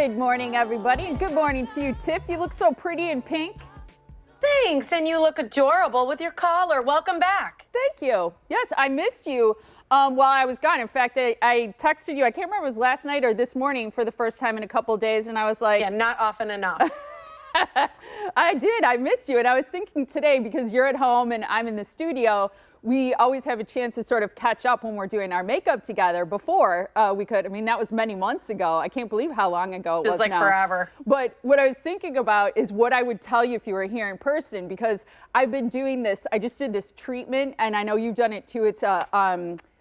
Good morning, everybody, and good morning to you, Tiff. You look so pretty in pink. Thanks, and you look adorable with your collar. Welcome back. Thank you. Yes, I missed you while I was gone. In fact, I texted you, I can't remember if it was last night or this morning for the first time in a couple of days, and I was like... Yeah, not often enough. I did. I missed you, and I was thinking today, because you're at home and I'm in the studio, we always have a chance to sort of catch up when we're doing our makeup together. Before we could, I mean, that was many months ago. I can't believe how long ago it was like now. Forever. But what I was thinking about is what I would tell you if you were here in person, because I've been doing this. I just did this treatment, and I know you've done it too. It's a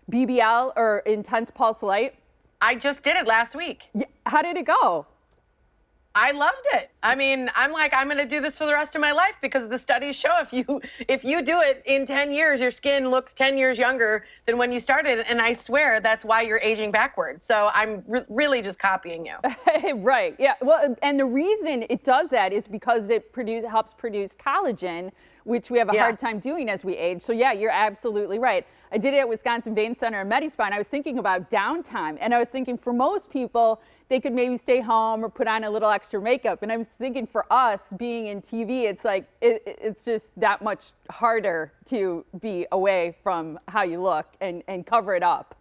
BBL, or intense pulse light. I just did it last week. Yeah. How did it go? I loved it. I mean, I'm going to do this for the rest of my life, because the studies show if you do it in 10 years, your skin looks 10 years younger than when you started. And I swear that's why you're aging backwards. So I'm really just copying you. Right. Yeah. Well, and the reason it does that is because it helps produce collagen, which we have a hard time doing as we age. So yeah, you're absolutely right. I did it at Wisconsin Vein Center and MediSpa, and I was thinking about downtime. And I was thinking for most people, they could maybe stay home or put on a little extra makeup. And I was thinking for us being in TV, it's like, it's just that much harder to be away from how you look and cover it up.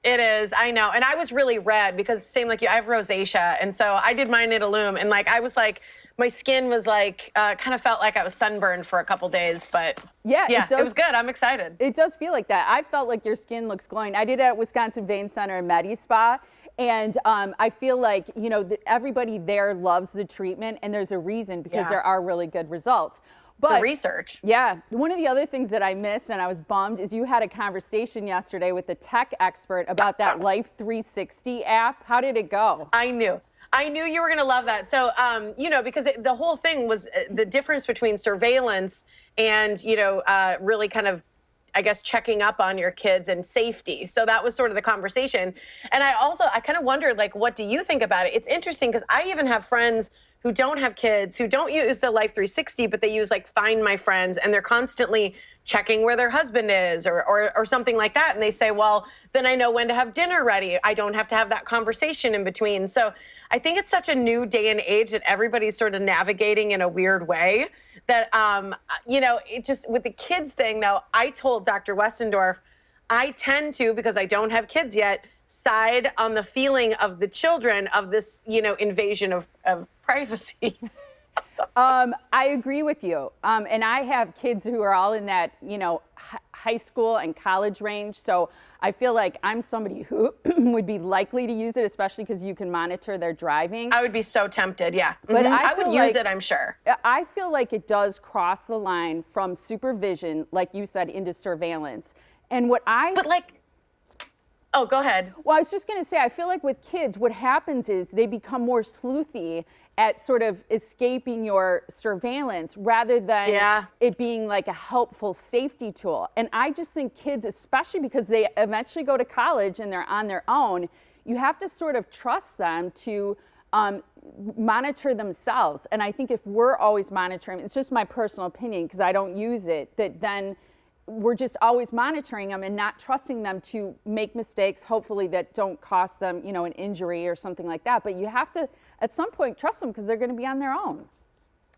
It is, I know. And I was really red because same like you, I have rosacea. And so I did mine at Illum, and I was like, my skin was like, kind of felt like I was sunburned for a couple days, but yeah, it was good. I'm excited. It does feel like that. I felt like your skin looks glowing. I did it at Wisconsin Vein Center and MediSpa. And I feel like, you know, everybody there loves the treatment, and there's a reason, because there are really good results. But the research. Yeah. One of the other things that I missed, and I was bummed, is you had a conversation yesterday with the tech expert about that Life 360 app. How did it go? I knew you were going to love that. So, you know, because the whole thing was the difference between surveillance and, you know, really kind of, I guess, checking up on your kids and safety. So that was sort of the conversation. And I kind of wondered, like, what do you think about it? It's interesting because I even have friends who don't have kids, who don't use the Life 360, but they use like Find My Friends, and they're constantly checking where their husband is or something like that. And they say, well, then I know when to have dinner ready. I don't have to have that conversation in between. So I think it's such a new day and age that everybody's sort of navigating in a weird way that, you know, it just with the kids thing, though, I told Dr. Westendorf, I tend to, because I don't have kids yet, side on the feeling of the children of this, you know, invasion of privacy. I agree with you. And I have kids who are all in that, you know, high school and college range. So I feel like I'm somebody who would be likely to use it, especially because you can monitor their driving. I would be so tempted, yeah. But I would use it, I'm sure. I feel like it does cross the line from supervision, like you said, into surveillance. And But like, oh, go ahead. Well, I was just going to say, I feel like with kids, what happens is they become more sleuthy at sort of escaping your surveillance rather than it being like a helpful safety tool. And I just think kids, especially because they eventually go to college and they're on their own, you have to sort of trust them to monitor themselves. And I think if we're always monitoring, it's just my personal opinion because I don't use it, that then we're just always monitoring them and not trusting them to make mistakes, hopefully that don't cost them, you know, an injury or something like that. But you have to, at some point, trust them because they're going to be on their own.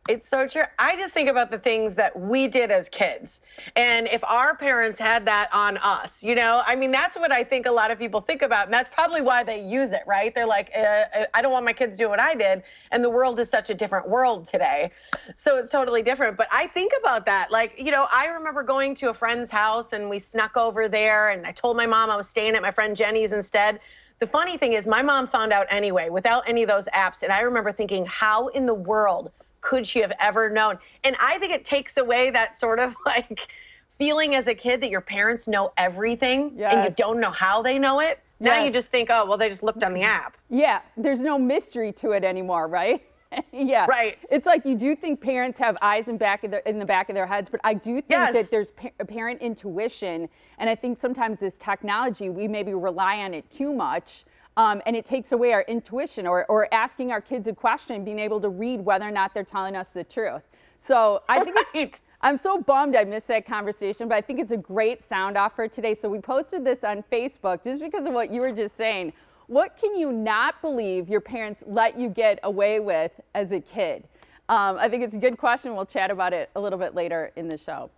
It's so true. I just think about the things that we did as kids. And if our parents had that on us, you know, I mean, that's what I think a lot of people think about. And that's probably why they use it, right? They're like, I don't want my kids to do what I did. And the world is such a different world today. So it's totally different. But I think about that. Like, you know, I remember going to a friend's house and we snuck over there. And I told my mom I was staying at my friend Jenny's instead. The funny thing is my mom found out anyway, without any of those apps. And I remember thinking, how in the world could she have ever known? And I think it takes away that sort of like feeling as a kid that your parents know everything and you don't know how they know it. Now you just think, oh, well, they just looked on the app. Yeah, there's no mystery to it anymore, right? Yeah. Right. It's like you do think parents have eyes in the back of their heads, but I do think that there's parent intuition. And I think sometimes this technology, we maybe rely on it too much. And it takes away our intuition or asking our kids a question, being able to read whether or not they're telling us the truth. So I think I'm so bummed I missed that conversation, but I think it's a great sound off for today. So we posted this on Facebook just because of what you were just saying. What can you not believe your parents let you get away with as a kid? I think it's a good question. We'll chat about it a little bit later in the show.